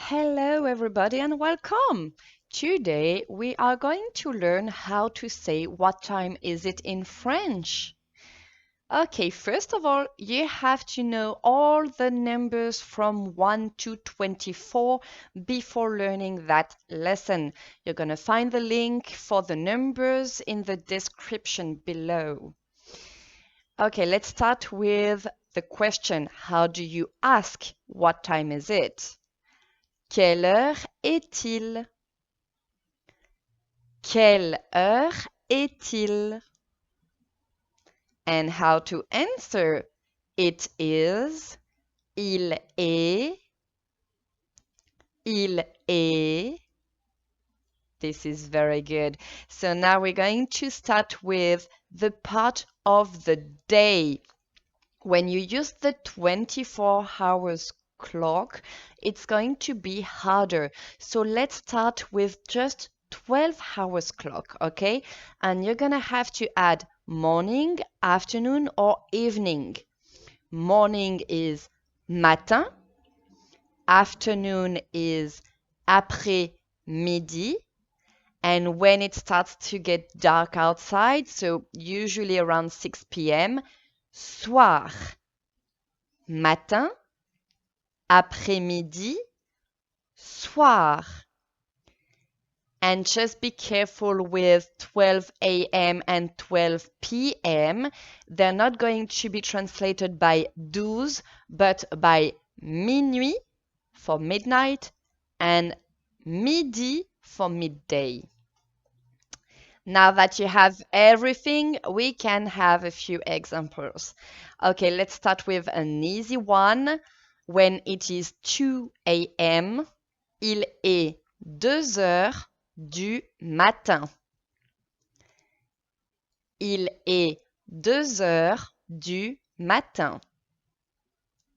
Hello, everybody, and welcome. Today we are going to learn how to say what time is it in French. Okay, first of all, you have to know all the numbers from 1 to 24 before learning that lesson. You're going to find the link for the numbers in the description below. Okay, let's start with the question. How do you ask what time is it? Quelle heure est-il? Quelle heure est-il? And how to answer? It is, il est, il est. This is very good. So now we're going to start with the part of the day. When you use the 24 hours clock, it's going to be harder. So let's start with just 12 hours clock, okay? And you're gonna have to add morning, afternoon, or evening. Morning is matin, afternoon is après-midi, and when it starts to get dark outside, so usually around 6 p.m., soir. Matin, après-midi, soir. And just be careful with 12 a.m. and 12 p.m. They're not going to be translated by 12, but by minuit for midnight and midi for midday. Now that you have everything, we can have a few examples. Okay, let's start with an easy one. When it is 2 a.m., il est 2 heures du matin. Il est 2 heures du matin.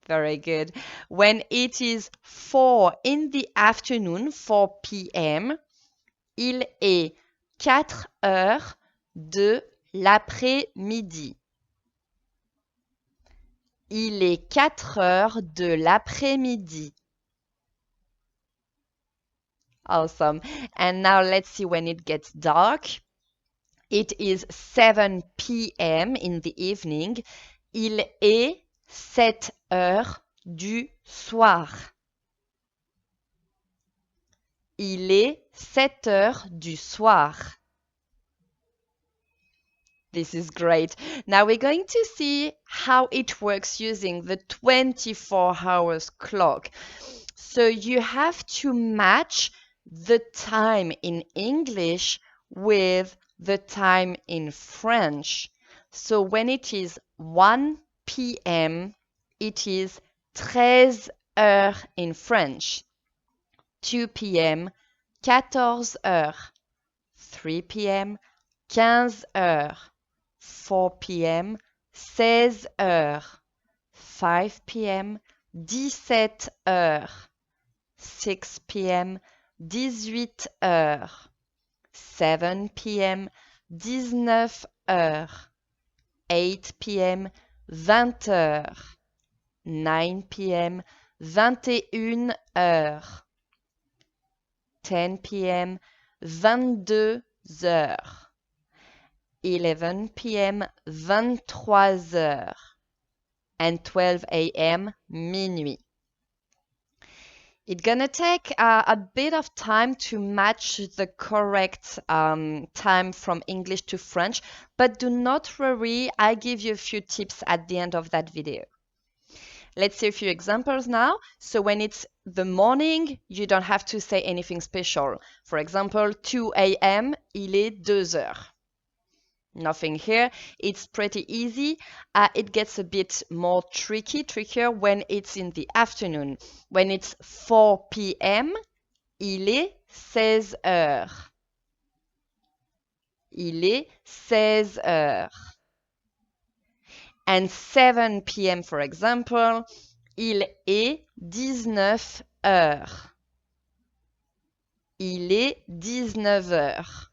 Very good. When it is 4 in the afternoon, 4 p.m., il est 4 heures de l'après-midi. Il est 4 heures de l'après-midi. Awesome. And now let's see when it gets dark. It is 7 p.m. in the evening. Il est 7 heures du soir. Il est 7 heures du soir. This is great. Now we're going to see how it works using the 24 hours clock. So you have to match the time in English with the time in French. So when it is 1 p.m., it is 13 heures in French. 2 p.m., 14 heures. 3 p.m., 15 heures. 4 p.m., 16 heures. 5 p.m., 17 heures. 6 p.m., 18 heures. 7 p.m., 19 heures. 8 p.m., 20 heures. 9 p.m., 21 heures. 10 p.m., 22 heures. 11 p.m., 23 heures. And 12 a.m., minuit. It's gonna take a bit of time to match the correct time from English to French, but do not worry, I give you a few tips at the end of that video. Let's see a few examples now. So when it's the morning, you don't have to say anything special. For example, 2 a.m., il est 2 heures. Nothing here. It's pretty easy. It gets a bit more trickier when it's in the afternoon. When it's 4 p.m., il est 16 heures. Il est 16 heures. And 7 p.m., for example, il est 19 heures. Il est 19 heures.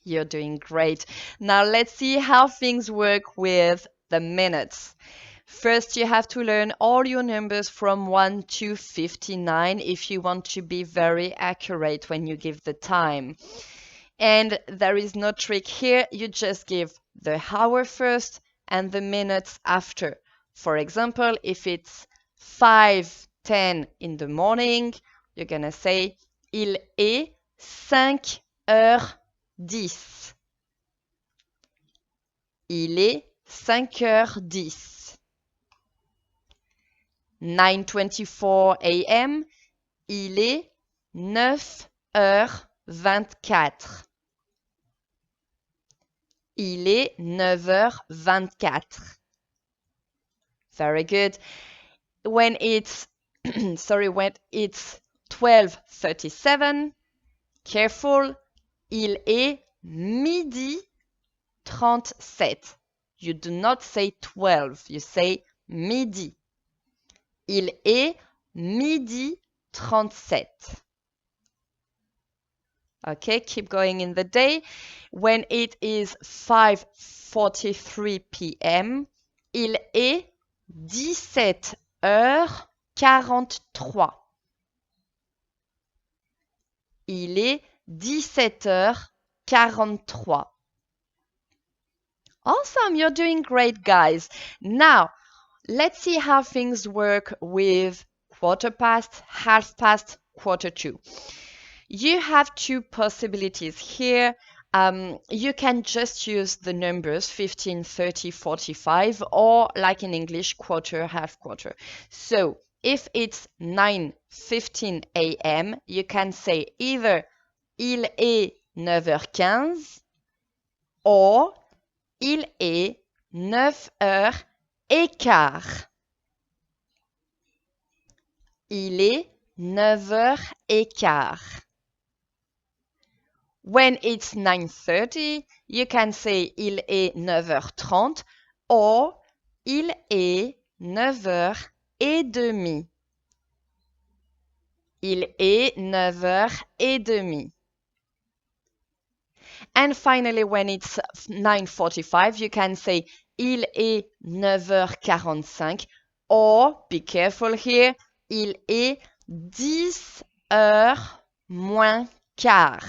You're doing great. Now let's see how things work with the minutes. First, you have to learn all your numbers from 1 to 59 if you want to be very accurate when you give the time. And there is no trick here, you just give the hour first and the minutes after. For example, if it's 5:10 in the morning, you're gonna say il est 5h10. Il est 5h10. 9:24 a.m. Il est 9h24. Il est 9h24. Very good. When it's when it's 12:37, careful, il est midi 37. You do not say 12, you say midi. Il est midi 37. Okay, keep going in the day. When it is 5:43 p.m., il est 17h43. Il est 17h43. Awesome, you're doing great, guys. Now, let's see how things work with quarter past, half past, quarter to. You have two possibilities here. You can just use the numbers 15, 30, 45, or like in English, quarter, half quarter. So if it's 9:15 a.m., you can say either il est 9h15 or il est 9h15. Il est 9h15. When it's 9:30, you can say il est 9h30 or il est 9h30. Il est 9h30. And finally, when it's 9:45, you can say il est 9h45 or, be careful here, il est 10h moins quart.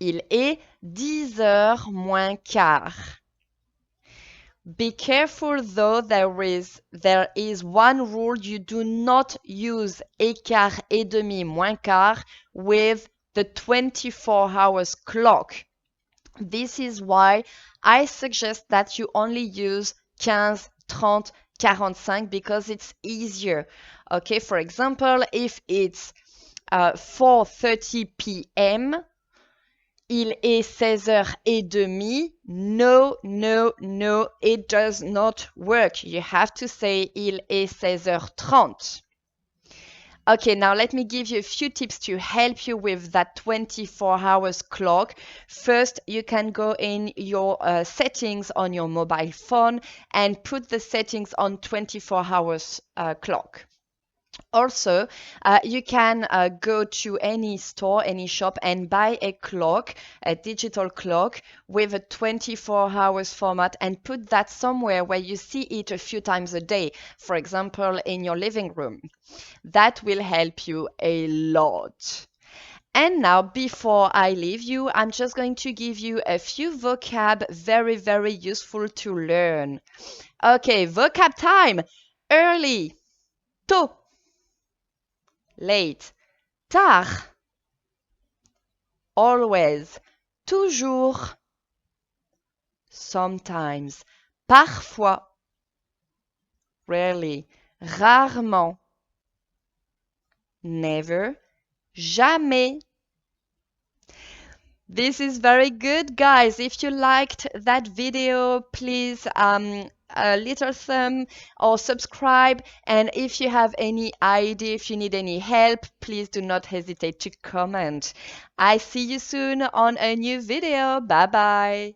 Il est 10h moins quart. Be careful though, there is one rule: you do not use écart et demi moins quart with the 24 hours clock. This is why I suggest that you only use 15, 30, 45 because it's easier. Okay, for example, if it's 4:30 p.m., il est 16h30. No, no, no, it does not work. You have to say il est 16h30. Okay, now let me give you a few tips to help you with that 24 hours clock. First, you can go in your settings on your mobile phone and put the settings on 24 hours clock. Also, you can go to any store, any shop, and buy a clock, a digital clock with a 24 hours format, and put that somewhere where you see it a few times a day, for example, in your living room. That will help you a lot. And now, before I leave you, I'm just going to give you a few vocab, very, very useful to learn. Okay, vocab time. Early, tôt. Late, tard. Always, toujours. Sometimes, parfois. Rarely, rarement. Never, jamais. This is very good, guys. If you liked that video, please a little thumb or subscribe. And if you have any idea, if you need any help, please do not hesitate to comment. I see you soon on a new video. Bye bye.